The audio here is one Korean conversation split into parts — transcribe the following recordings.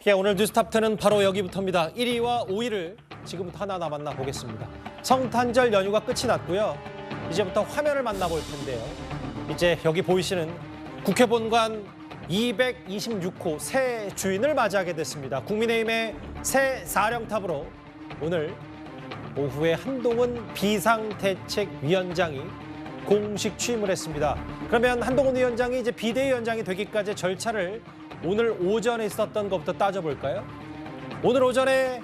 예, 오늘 뉴스탑10은 바로 여기부터입니다. 1위와 5위를 지금부터 하나하나 만나보겠습니다. 성탄절 연휴가 끝이 났고요. 이제부터 화면을 만나볼 텐데요. 이제 여기 보이시는 국회 본관 226호 새 주인을 맞이하게 됐습니다. 국민의힘의 새 사령탑으로 오늘 오후에 한동훈 비상대책위원장이 공식 취임을 했습니다. 그러면 한동훈 위원장이 이제 비대위원장이 되기까지 절차를 오늘 오전에 있었던 것부터 따져볼까요? 오늘 오전에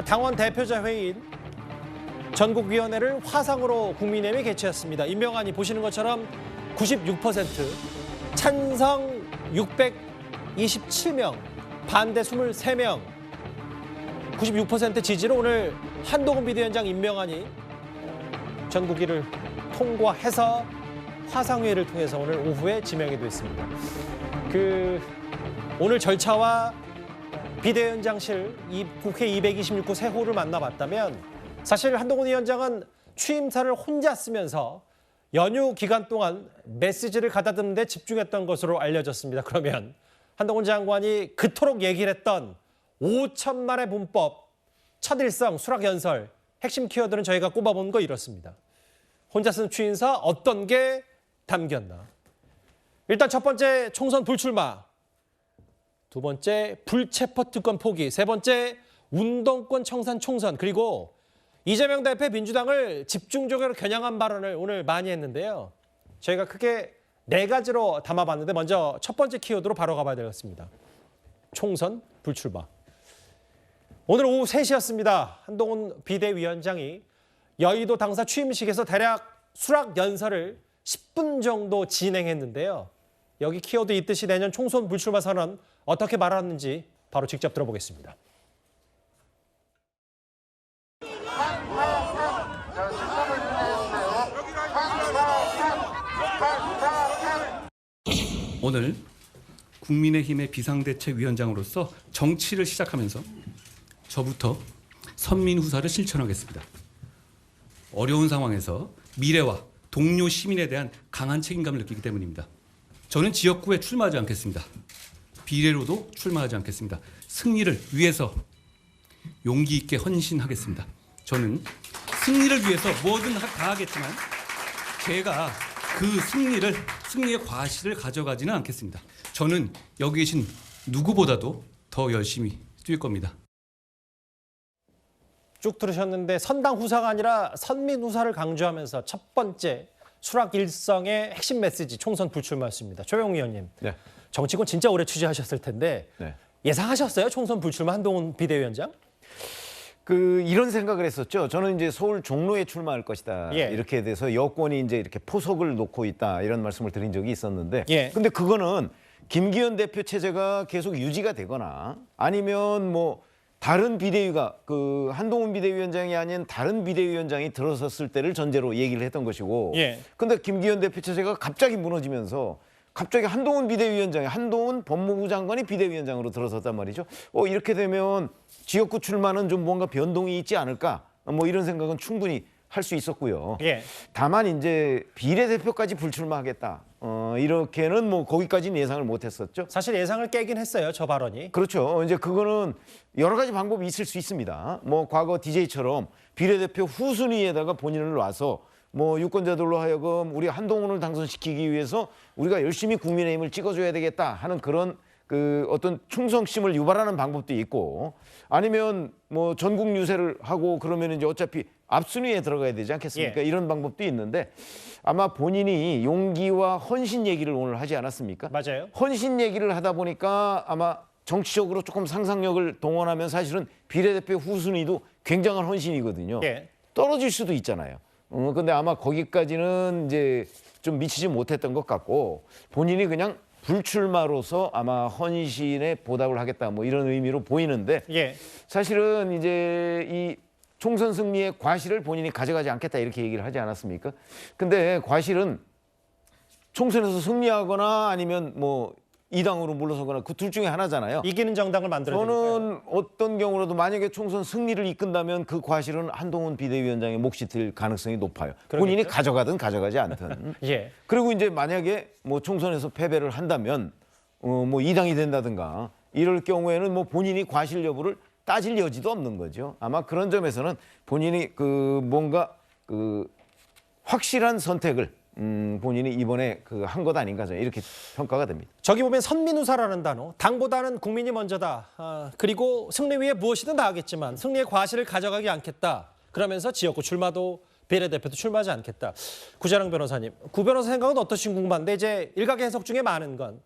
당원 대표자 회의인 전국위원회를 화상으로 국민의힘이 개최했습니다. 임명안이 보시는 것처럼 96%, 찬성 627명, 반대 23명, 96% 지지로 오늘 한동훈 비대위원장 임명안이 전국위를 통과해서 화상회의를 통해서 오늘 오후에 지명이 됐습니다. 오늘 절차와 비대위원장실 국회 226호 새 호를 만나봤다면 사실 한동훈 위원장은 취임사를 혼자 쓰면서 연휴 기간 동안 메시지를 가다듬는 데 집중했던 것으로 알려졌습니다. 그러면 한동훈 장관이 그토록 얘기를 했던 5천만의 문법, 첫일성, 수락연설, 핵심 키워드는 저희가 꼽아본 거 이렇습니다. 혼자 쓴 취임사 어떤 게 담겼나? 일단 첫 번째 총선 불출마, 두 번째 불체포 특권 포기, 세 번째 운동권 청산 총선, 그리고 이재명 대표 민주당을 집중적으로 겨냥한 발언을 오늘 많이 했는데요. 저희가 크게 네 가지로 담아봤는데 먼저 첫 번째 키워드로 바로 가봐야 되겠습니다. 총선 불출마. 오늘 오후 3시였습니다. 한동훈 비대위원장이 여의도 당사 취임식에서 대략 수락 연설을 10분 정도 진행했는데요. 여기 키워드 있듯이 내년 총선 불출마 선언 어떻게 말하는지 바로 직접 들어보겠습니다. 오늘 국민의힘의 비상대책위원장으로서 정치를 시작하면서 저부터 선민후사를 실천하겠습니다. 어려운 상황에서 미래와 동료 시민에 대한 강한 책임감을 느끼기 때문입니다. 저는 지역구에 출마하지 않겠습니다. 비례로도 출마하지 않겠습니다. 승리를 위해서 용기 있게 헌신하겠습니다. 저는 승리를 위해서 뭐든 다 하겠지만 제가 그 승리의 과실을 가져가지는 않겠습니다. 저는 여기 계신 누구보다도 더 열심히 뛸 겁니다. 쭉 들으셨는데 선당 후사가 아니라 선민 후사를 강조하면서 첫 번째 수락 일성의 핵심 메시지 총선 불출마였습니다. 조영 의원님, 네. 정치권 진짜 오래 취재하셨을 텐데 네. 예상하셨어요? 총선 불출마 한동훈 비대위원장? 이런 생각을 했었죠. 저는 이제 서울 종로에 출마할 것이다. 예. 이렇게 돼서 여권이 이제 이렇게 포석을 놓고 있다. 이런 말씀을 드린 적이 있었는데. 예. 근데 그거는 김기현 대표 체제가 계속 유지가 되거나 아니면 뭐 다른 비대위가 한동훈 비대위원장이 아닌 다른 비대위원장이 들어섰을 때를 전제로 얘기를 했던 것이고. 예. 근데 김기현 대표 체제가 갑자기 무너지면서 갑자기 한동훈 비대위원장이 한동훈 법무부 장관이 비대위원장으로 들어섰단 말이죠. 이렇게 되면 지역구 출마는 좀 뭔가 변동이 있지 않을까? 뭐 이런 생각은 충분히 할 수 있었고요. 예. 다만 이제 비례대표까지 불출마하겠다. 이렇게는 뭐 거기까지는 예상을 못했었죠. 사실 예상을 깨긴 했어요, 저 발언이. 그렇죠. 이제 그거는 여러 가지 방법이 있을 수 있습니다. 뭐 과거 DJ처럼 비례대표 후순위에다가 본인을 놔서 뭐 유권자들로 하여금 우리 한동훈을 당선시키기 위해서 우리가 열심히 국민의힘을 찍어줘야 되겠다 하는 그런 어떤 충성심을 유발하는 방법도 있고, 아니면 뭐 전국 유세를 하고 그러면 이제 어차피 앞순위에 들어가야 되지 않겠습니까? 예. 이런 방법도 있는데 아마 본인이 용기와 헌신 얘기를 오늘 하지 않았습니까? 맞아요. 헌신 얘기를 하다 보니까 아마 정치적으로 조금 상상력을 동원하면 사실은 비례대표 후순위도 굉장한 헌신이거든요. 예. 떨어질 수도 있잖아요. 근데 아마 거기까지는 이제 좀 미치지 못했던 것 같고 본인이 그냥 불출마로서 아마 헌신에 보답을 하겠다 뭐 이런 의미로 보이는데 예. 사실은 이제 이 총선 승리의 과실을 본인이 가져가지 않겠다 이렇게 얘기를 하지 않았습니까? 근데 과실은 총선에서 승리하거나 아니면 뭐 이당으로 물러서거나 그 둘 중에 하나잖아요. 이기는 정당을 만들어내니까요. 저는 어떤 경우라도 만약에 총선 승리를 이끈다면 그 과실은 한동훈 비대위원장의 몫이 될 가능성이 높아요. 본인이 가져가든 가져가지 않든. 예. 그리고 이제 만약에 뭐 총선에서 패배를 한다면 뭐 이당이 된다든가 이럴 경우에는 뭐 본인이 과실 여부를 따질 여지도 없는 거죠. 아마 그런 점에서는 본인이 뭔가 확실한 선택을 본인이 이번에 한 것 아닌가 저는 이렇게 평가가 됩니다. 저기 보면 선민우사라는 단어, 당보다는 국민이 먼저다. 그리고 승리 위에 무엇이든 다 하겠지만 승리의 과실을 가져가지 않겠다. 그러면서 지역구 출마도 비례대표도 출마하지 않겠다. 구자랑 변호사님, 구 변호사 생각은 어떠신지 궁금한데 이제 일각의 해석 중에 많은 건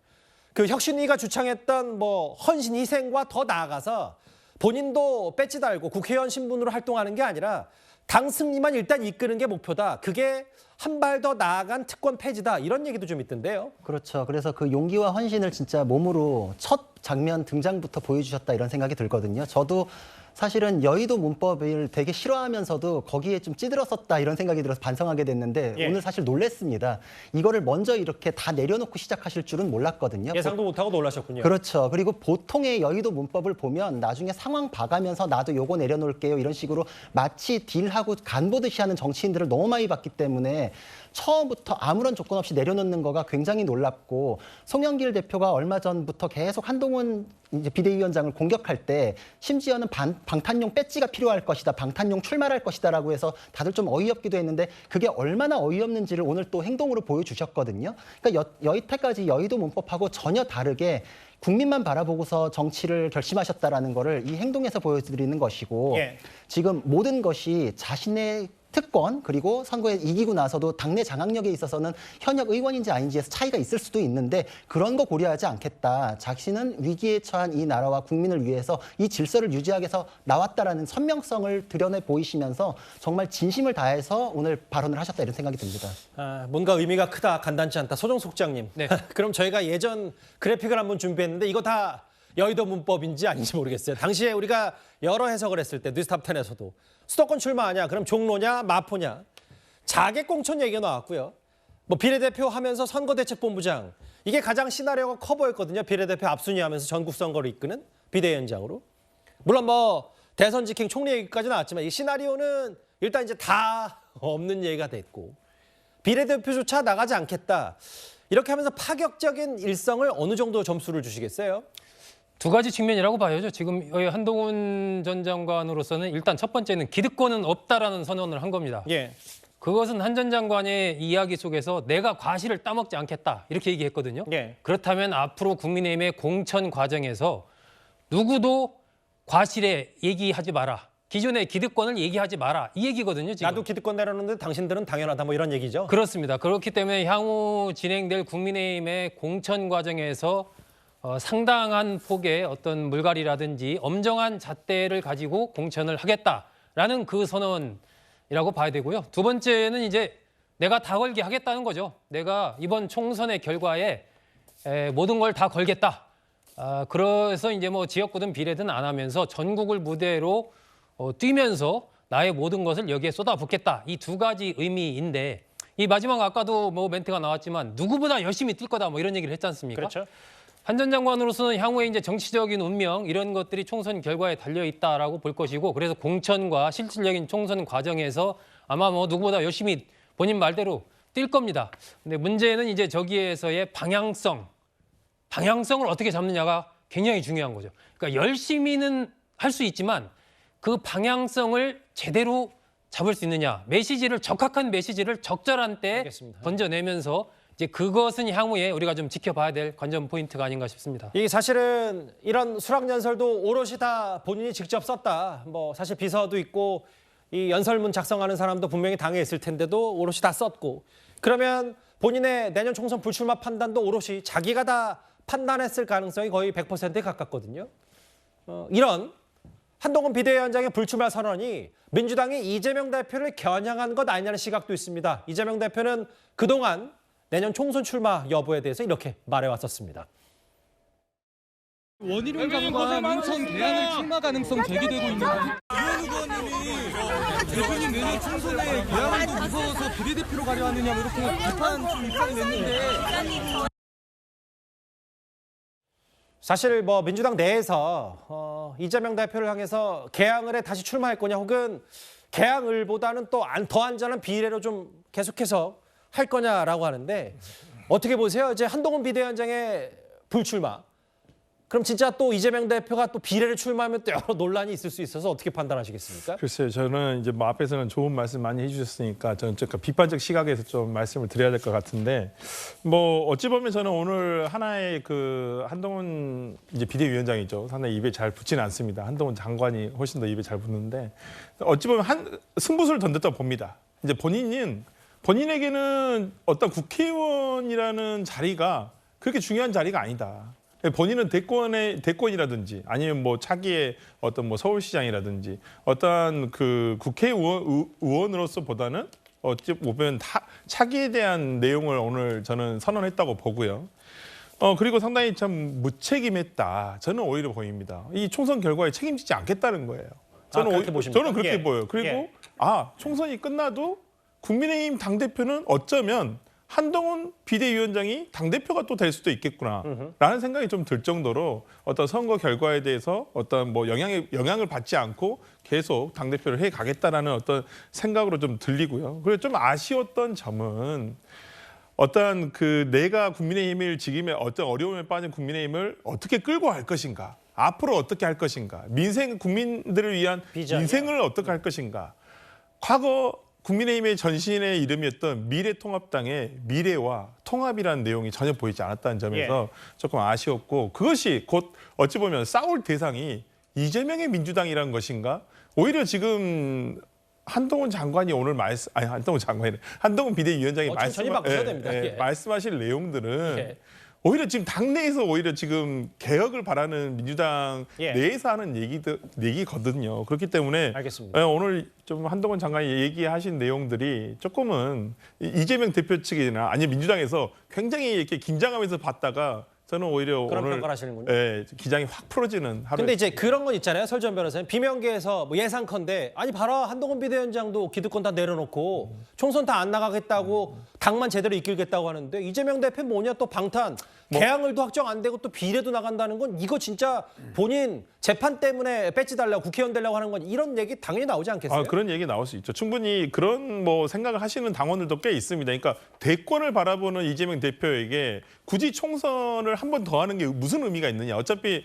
그 혁신위가 주창했던 뭐 헌신 희생과 더 나아가서 본인도 배지 달고 국회의원 신분으로 활동하는 게 아니라 당 승리만 일단 이끄는 게 목표다. 그게 한 발 더 나아간 특권 폐지다. 이런 얘기도 좀 있던데요. 그렇죠. 그래서 그 용기와 헌신을 진짜 몸으로 첫 장면 등장부터 보여주셨다 이런 생각이 들거든요. 저도 사실은 여의도 문법을 되게 싫어하면서도 거기에 좀 찌들었었다 이런 생각이 들어서 반성하게 됐는데 예. 오늘 사실 놀랬습니다. 이거를 먼저 이렇게 다 내려놓고 시작하실 줄은 몰랐거든요. 예상도 못하고 놀라셨군요. 그렇죠. 그리고 보통의 여의도 문법을 보면 나중에 상황 봐가면서 나도 요거 내려놓을게요 이런 식으로 마치 딜하고 간 보듯이 하는 정치인들을 너무 많이 봤기 때문에 처음부터 아무런 조건 없이 내려놓는 거가 굉장히 놀랍고 송영길 대표가 얼마 전부터 계속 한동훈 이제 비대위원장을 공격할 때 심지어는 방탄용 배지가 필요할 것이다, 방탄용 출마할 것이다라고 해서 다들 좀 어이없기도 했는데 그게 얼마나 어이없는지를 오늘 또 행동으로 보여주셨거든요. 그러니까 여태까지 여의도 문법하고 전혀 다르게 국민만 바라보고서 정치를 결심하셨다라는 거를 이 행동에서 보여드리는 것이고 예. 지금 모든 것이 자신의 특권 그리고 선거에 이기고 나서도 당내 장악력에 있어서는 현역 의원인지 아닌지에서 차이가 있을 수도 있는데 그런 거 고려하지 않겠다. 자신은 위기에 처한 이 나라와 국민을 위해서 이 질서를 유지하기 위해서 나왔다라는 선명성을 드러내 보이시면서 정말 진심을 다해서 오늘 발언을 하셨다 이런 생각이 듭니다. 뭔가 의미가 크다, 간단치 않다. 소정 속장님. 네. 그럼 저희가 예전 그래픽을 한번 준비했는데 이거 다 여의도 문법인지 아닌지 모르겠어요. 당시에 우리가 여러 해석을 했을 때 뉴스탑10에서도 수도권 출마하냐, 그럼 종로냐, 마포냐. 자객공천 얘기가 나왔고요. 뭐 비례대표 하면서 선거대책본부장. 이게 가장 시나리오가 커 보였거든요. 비례대표 앞순위하면서 전국 선거를 이끄는 비대위원장으로. 물론 뭐 대선 직행 총리 얘기까지 나왔지만 이 시나리오는 일단 이제 다 없는 얘기가 됐고 비례대표조차 나가지 않겠다. 이렇게 하면서 파격적인 일성을 어느 정도 점수를 주시겠어요? 두 가지 측면이라고 봐야죠. 지금 한동훈 전 장관으로서는 일단 첫 번째는 기득권은 없다라는 선언을 한 겁니다. 예. 그것은 한 전 장관의 이야기 속에서 내가 과실을 따먹지 않겠다 이렇게 얘기했거든요. 예. 그렇다면 앞으로 국민의힘의 공천 과정에서 누구도 과실에 얘기하지 마라. 기존의 기득권을 얘기하지 마라. 이 얘기거든요. 지금. 나도 기득권 내려놓는데 당신들은 당연하다 뭐 이런 얘기죠. 그렇습니다. 그렇기 때문에 향후 진행될 국민의힘의 공천 과정에서 상당한 폭의 어떤 물갈이라든지 엄정한 잣대를 가지고 공천을 하겠다라는 그 선언이라고 봐야 되고요. 두 번째는 이제 내가 다 걸게 하겠다는 거죠. 내가 이번 총선의 결과에 모든 걸 다 걸겠다. 그래서 이제 뭐 지역구든 비례든 안 하면서 전국을 무대로 뛰면서 나의 모든 것을 여기에 쏟아붓겠다. 이 두 가지 의미인데 이 마지막 아까도 뭐 멘트가 나왔지만 누구보다 열심히 뛸 거다 뭐 이런 얘기를 했지 않습니까? 그렇죠. 한 전 장관으로서는 향후에 이제 정치적인 운명 이런 것들이 총선 결과에 달려 있다라고 볼 것이고 그래서 공천과 실질적인 총선 과정에서 아마 뭐 누구보다 열심히 본인 말대로 뛸 겁니다. 근데 문제는 이제 저기에서의 방향성을 어떻게 잡느냐가 굉장히 중요한 거죠. 그러니까 열심히는 할 수 있지만 그 방향성을 제대로 잡을 수 있느냐, 적합한 메시지를 적절한 때 알겠습니다. 던져내면서 이제 그것은 향후에 우리가 좀 지켜봐야 될 관전 포인트가 아닌가 싶습니다. 이게 사실은 이런 수락연설도 오롯이 다 본인이 직접 썼다. 뭐 사실 비서도 있고 이 연설문 작성하는 사람도 분명히 당에 있을 텐데도 오롯이 다 썼고 그러면 본인의 내년 총선 불출마 판단도 오롯이 자기가 다 판단했을 가능성이 거의 100%에 가깝거든요. 이런 한동훈 비대위원장의 불출마 선언이 민주당이 이재명 대표를 겨냥한 것 아니냐는 시각도 있습니다. 이재명 대표는 그동안 내년 총선 출마 여부에 대해서 이렇게 말해왔었습니다. 원희룡 장관 인천 계양을 출마 가능성 제기되고 있는 이현우 의원님이 대표님 내년 총선에 계양도 무서워서 비례대표로 가려 하느냐 이렇게 비판 좀 입장이 냈는데 사실 뭐 민주당 내에서 이재명 대표를 향해서 개항을 해 다시 출마할 거냐 혹은 개항을보다는 또 더 안전한 비례로 좀 계속해서 할 거냐라고 하는데 어떻게 보세요? 이제 한동훈 비대위원장의 불출마 그럼 진짜 또 이재명 대표가 또 비례를 출마하면 또 여러 논란이 있을 수 있어서 어떻게 판단하시겠습니까? 글쎄요, 저는 이제 뭐 앞에서는 좋은 말씀 많이 해주셨으니까 저는 좀 비판적 시각에서 좀 말씀을 드려야 될 것 같은데, 뭐 어찌 보면 저는 오늘 하나의 그 한동훈 이제 비대위원장이죠. 상당히 입에 잘 붙지는 않습니다. 한동훈 장관이 훨씬 더 입에 잘 붙는데, 어찌 보면 승부수를 던졌다고 봅니다. 이제 본인에게는 어떤 국회의원이라는 자리가 그렇게 중요한 자리가 아니다. 본인은 대권이라든지 아니면 뭐 차기의 어떤 뭐 서울시장이라든지 어떤 그 국회의원으로서보다는 어찌 보면 차기에 대한 내용을 오늘 저는 선언했다고 보고요. 그리고 상당히 참 무책임했다. 저는 오히려 보입니다. 이 총선 결과에 책임지지 않겠다는 거예요. 그렇게 보십니까? 저는 그렇게 예. 보여요. 그리고 예. 총선이 끝나도 국민의힘 당대표는 어쩌면 한동훈 비대위원장이 당대표가 또 될 수도 있겠구나라는 생각이 좀 들 정도로 어떤 선거 결과에 대해서 어떤 뭐 영향을 받지 않고 계속 당대표를 해 가겠다라는 어떤 생각으로 좀 들리고요. 그리고 좀 아쉬웠던 점은 어떤 그 내가 국민의힘을 지금의 어떤 어려움에 빠진 국민의힘을 어떻게 끌고 갈 것인가, 앞으로 어떻게 할 것인가, 국민들을 위한 비전이요. 민생을 어떻게 할 것인가. 과거 국민의힘의 전신의 이름이었던 미래통합당의 미래와 통합이라는 내용이 전혀 보이지 않았다는 점에서 조금 아쉬웠고, 그것이 곧 어찌 보면 싸울 대상이 이재명의 민주당이라는 것인가? 오히려 지금 한동훈 장관이 오늘 한동훈 비대위원장이 천천히 바꾸셔야 됩니다. 예. 말씀하실 내용들은 예. 오히려 지금 당내에서 오히려 지금 개혁을 바라는 민주당 예. 내에서 하는 얘기거든요. 그렇기 때문에 알겠습니다. 오늘 좀 한동훈 장관이 얘기하신 내용들이 조금은 이재명 대표 측이나 아니면 민주당에서 굉장히 이렇게 긴장하면서 봤다가 저는 오히려 그런 오늘 평가를 하시는군요. 기장이 확 풀어지는 하루. 근데 이제 그런 건 있잖아요. 설전 변호사님. 비명계에서 뭐 예상컨대 아니 봐라 한동훈 비대위원장도 기득권 다 내려놓고 총선 다 안 나가겠다고 당만 제대로 이끌겠다고 하는데 이재명 대표 뭐냐 또 방탄 개항을도 확정 안 되고 또 비례도 나간다는 건 이거 진짜 본인 재판 때문에 배지 달라고 국회의원 되려고 하는 건 이런 얘기 당연히 나오지 않겠어요? 그런 얘기 나올 수 있죠. 충분히 그런 뭐 생각을 하시는 당원들도 꽤 있습니다. 그러니까 대권을 바라보는 이재명 대표에게 굳이 총선을 한 번 더 하는 게 무슨 의미가 있느냐. 어차피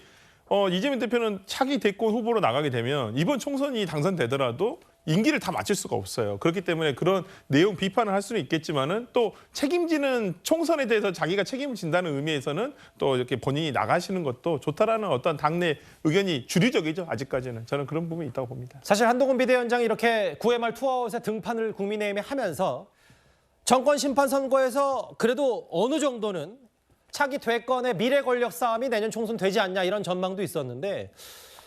이재명 대표는 차기 대권 후보로 나가게 되면 이번 총선이 당선되더라도 임기를 다 마칠 수가 없어요. 그렇기 때문에 그런 내용 비판을 할 수는 있겠지만은 또 책임지는 총선에 대해서 자기가 책임을 진다는 의미에서는 또 이렇게 본인이 나가시는 것도 좋다라는 어떤 당내 의견이 주류적이죠. 아직까지는 저는 그런 부분이 있다고 봅니다. 사실 한동훈 비대위원장이 이렇게 9회 말 투아웃에 등판을 국민의힘에 하면서 정권 심판 선거에서 그래도 어느 정도는 차기 대권의 미래 권력 싸움이 내년 총선 되지 않냐 이런 전망도 있었는데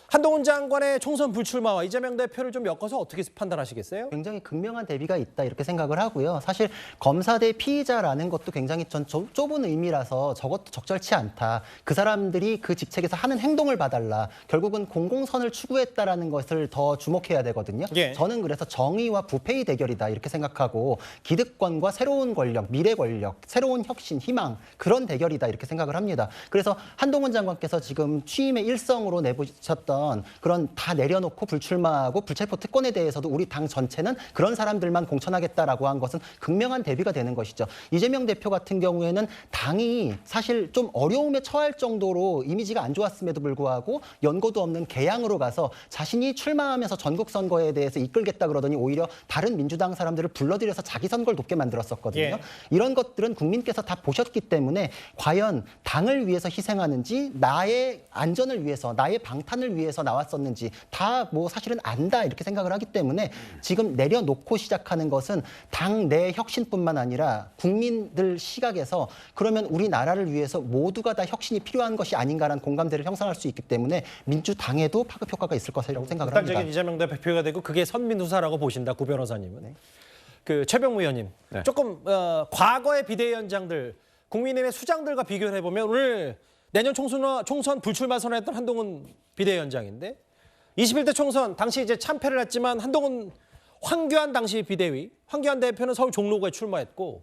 한동훈 장관의 총선 불출마와 이재명 대표를 좀 엮어서 어떻게 판단하시겠어요? 굉장히 극명한 대비가 있다 이렇게 생각을 하고요. 사실 검사 대 피의자라는 것도 굉장히 전 좁은 의미라서 저것도 적절치 않다. 그 사람들이 그 직책에서 하는 행동을 봐달라. 결국은 공공선을 추구했다라는 것을 더 주목해야 되거든요. 예. 저는 그래서 정의와 부패의 대결이다 이렇게 생각하고 기득권과 새로운 권력, 미래 권력, 새로운 혁신, 희망 그런 대결이다 이렇게 생각을 합니다. 그래서 한동훈 장관께서 지금 취임의 일성으로 내보셨던 그런 다 내려놓고 불출마하고 불체포 특권에 대해서도 우리 당 전체는 그런 사람들만 공천하겠다라고 한 것은 극명한 대비가 되는 것이죠. 이재명 대표 같은 경우에는 당이 사실 좀 어려움에 처할 정도로 이미지가 안 좋았음에도 불구하고 연고도 없는 개항으로 가서 자신이 출마하면서 전국 선거에 대해서 이끌겠다 그러더니 오히려 다른 민주당 사람들을 불러들여서 자기 선거를 돕게 만들었었거든요. 예. 이런 것들은 국민께서 다 보셨기 때문에 과연 당을 위해서 희생하는지 나의 안전을 위해서 나의 방탄을 위해서 나왔었는지 다 뭐 사실은 안다 이렇게 생각을 하기 때문에 지금 내려놓고 시작하는 것은 당 내 혁신뿐만 아니라 국민들 시각에서 그러면 우리나라를 위해서 모두가 다 혁신이 필요한 것이 아닌가라는 공감대를 형성할 수 있기 때문에 민주당에도 파급 효과가 있을 것이라고 생각을 합니다. 극단적인 이재명 대표가 되고 그게 선민후사라고 보신다 구 변호사님은. 그 최병무 의원님 조금 과거의 비대위원장들 국민의힘의 수장들과 비교를 해보면 오늘 내년 총선 불출마 선언했던 한동훈 비대위원장인데 21대 총선 당시 이제 참패를 했지만 황교안 당시 비대위, 황교안 대표는 서울 종로구에 출마했고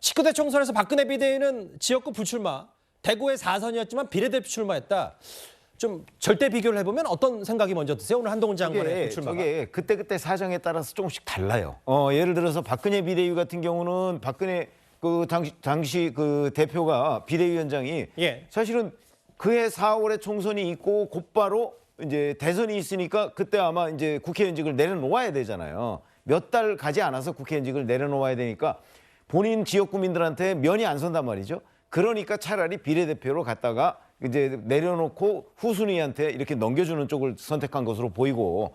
19대 총선에서 박근혜 비대위는 지역구 불출마, 대구의 4선이었지만 비례대표 출마했다. 좀 절대 비교를 해보면 어떤 생각이 먼저 드세요? 오늘 한동훈 장관의 불출마가. 저게 그때 사정에 따라서 조금씩 달라요. 예를 들어서 박근혜 비대위 같은 경우는 박근혜 그 당시 그 대표가 비대위원장이 예. 사실은 그해 4월에 총선이 있고 곧바로 이제 대선이 있으니까 그때 아마 이제 국회의원직을 내려놓아야 되잖아요. 몇 달 가지 않아서 국회의원직을 내려놓아야 되니까 본인 지역 구민들한테 면이 안 선단 말이죠. 그러니까 차라리 비례대표로 갔다가 이제 내려놓고 후순위한테 이렇게 넘겨주는 쪽을 선택한 것으로 보이고,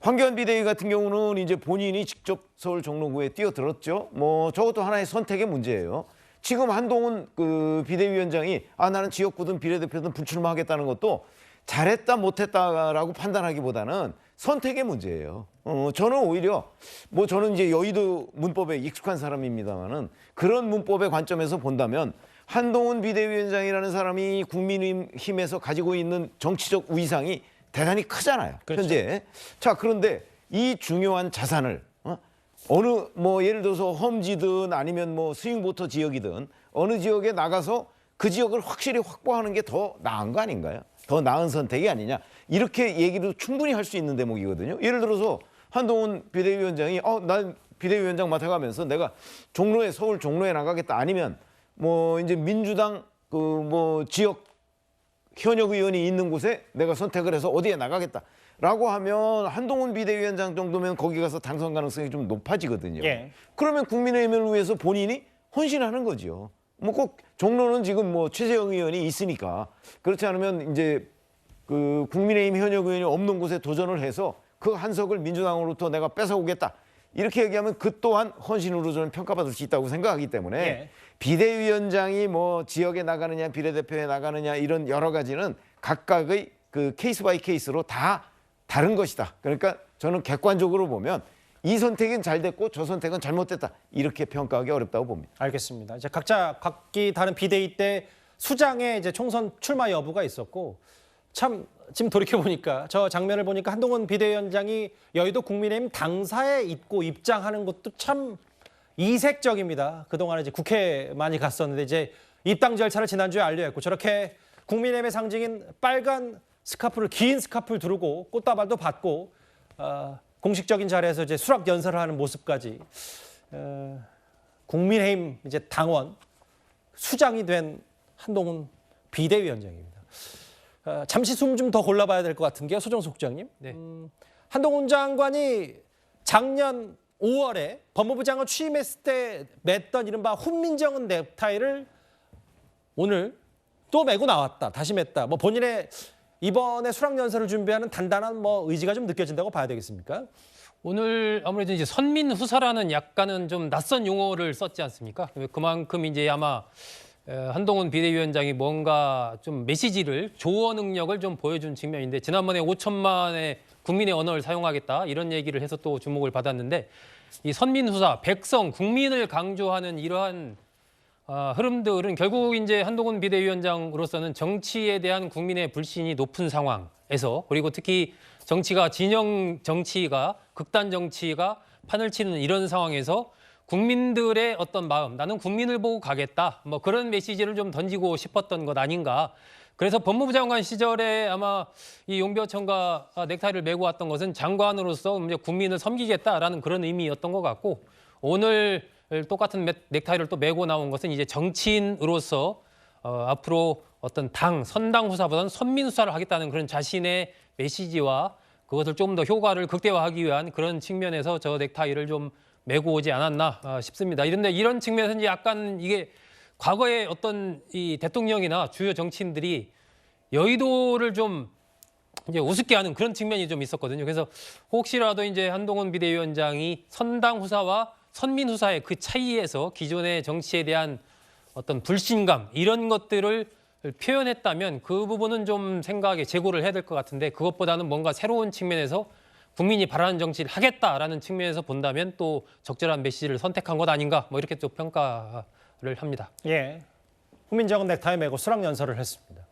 황교안 비대위 같은 경우는 이제 본인이 직접 서울 종로구에 뛰어들었죠. 뭐 저것도 하나의 선택의 문제예요. 지금 한동훈 그 비대위원장이 나는 지역구든 비례대표든 불출마하겠다는 것도 잘했다 못했다라고 판단하기보다는 선택의 문제예요. 저는 오히려 뭐 저는 이제 여의도 문법에 익숙한 사람입니다만은 그런 문법의 관점에서 본다면 한동훈 비대위원장이라는 사람이 국민의힘에서 가지고 있는 정치적 위상이 대단히 크잖아요. 그렇죠. 현재. 자, 그런데 이 중요한 자산을 어느 뭐 예를 들어서 험지든 아니면 뭐 스윙보터 지역이든 어느 지역에 나가서 그 지역을 확실히 확보하는 게 더 나은 거 아닌가요? 더 나은 선택이 아니냐. 이렇게 얘기도 충분히 할 수 있는 대목이거든요. 예를 들어서 한동훈 비대위원장이 난 비대위원장 맡아가면서 내가 종로에 서울 종로에 나가겠다. 아니면 뭐 이제 민주당 그 뭐 지역 현역 의원이 있는 곳에 내가 선택을 해서 어디에 나가겠다라고 하면 한동훈 비대위원장 정도면 거기 가서 당선 가능성이 좀 높아지거든요. 예. 그러면 국민의힘을 위해서 본인이 헌신하는 거죠. 뭐 꼭 종로는 지금 뭐 최재형 의원이 있으니까 그렇지 않으면 이제 그 국민의힘 현역 의원이 없는 곳에 도전을 해서 그 한석을 민주당으로부터 내가 뺏어오겠다. 이렇게 얘기하면 그 또한 헌신으로 저는 평가받을 수 있다고 생각하기 때문에 예. 비대위원장이 뭐 지역에 나가느냐 비례대표에 나가느냐 이런 여러 가지는 각각의 그 케이스 바이 케이스로 다 다른 것이다. 그러니까 저는 객관적으로 보면 이 선택은 잘 됐고 저 선택은 잘못됐다. 이렇게 평가하기 어렵다고 봅니다. 알겠습니다. 이제 각기 다른 비대위 때 수장의 이제 총선 출마 여부가 있었고, 참 지금 돌이켜 보니까 저 장면을 보니까 한동훈 비대위원장이 여의도 국민의힘 당사에 있고 입장하는 것도 참 이색적입니다. 그동안 이제 국회 많이 갔었는데 이제 입당 절차를 지난주에 알려했고 저렇게 국민의힘의 상징인 빨간 스카프를 긴 스카프를 두르고 꽃다발도 받고 공식적인 자리에서 이제 수락 연설을 하는 모습까지 국민의힘 이제 당원 수장이 된 한동훈 비대위원장입니다. 잠시 숨 좀 더 골라봐야 될 것 같은 게요, 소정석 국장님. 네. 한동훈 장관이 작년 5월에 법무부 장관 취임했을 때 맸던 이른바 훈민정음 넥타이를 오늘 또 메고 나왔다. 다시 맸다. 뭐 본인의 이번에 수락 연설을 준비하는 단단한 뭐 의지가 좀 느껴진다고 봐야 되겠습니까? 오늘 아무래도 이제 선민후사라는 약간은 좀 낯선 용어를 썼지 않습니까? 그만큼 이제 아마 한동훈 비대위원장이 뭔가 좀 메시지를 조어 능력을 좀 보여준 측면인데, 지난번에 5천만의 국민의 언어를 사용하겠다 이런 얘기를 해서 또 주목을 받았는데, 이 선민후사, 백성, 국민을 강조하는 이러한 흐름들은 결국 이제 한동훈 비대위원장으로서는 정치에 대한 국민의 불신이 높은 상황에서, 그리고 특히 정치가 진영 정치가 극단 정치가 판을 치는 이런 상황에서 국민들의 어떤 마음, 나는 국민을 보고 가겠다, 뭐 그런 메시지를 좀 던지고 싶었던 것 아닌가. 그래서 법무부 장관 시절에 아마 이 용비어천가 넥타이를 메고 왔던 것은 장관으로서 이제 국민을 섬기겠다라는 그런 의미였던 것 같고, 오늘 똑같은 넥타이를 또 메고 나온 것은 이제 정치인으로서 앞으로 어떤 선당 후사보다는 선민 후사를 하겠다는 그런 자신의 메시지와 그것을 좀 더 효과를 극대화하기 위한 그런 측면에서 저 넥타이를 좀 메고 오지 않았나 싶습니다. 이런데 이런 측면에서 이제 약간 이게 과거에 어떤 이 대통령이나 주요 정치인들이 여의도를 좀 이제 우습게 하는 그런 측면이 좀 있었거든요. 그래서 혹시라도 이제 한동훈 비대위원장이 선당 후사와 선민 후사의 그 차이에서 기존의 정치에 대한 어떤 불신감 이런 것들을 표현했다면 그 부분은 좀 생각에 재고를 해야 될 것 같은데, 그것보다는 뭔가 새로운 측면에서 국민이 바라는 정치를 하겠다라는 측면에서 본다면 또 적절한 메시지를 선택한 것 아닌가, 뭐 이렇게 또 평가를 합니다. 예, 훈민정음 넥타이 메고 수락 연설을 했습니다.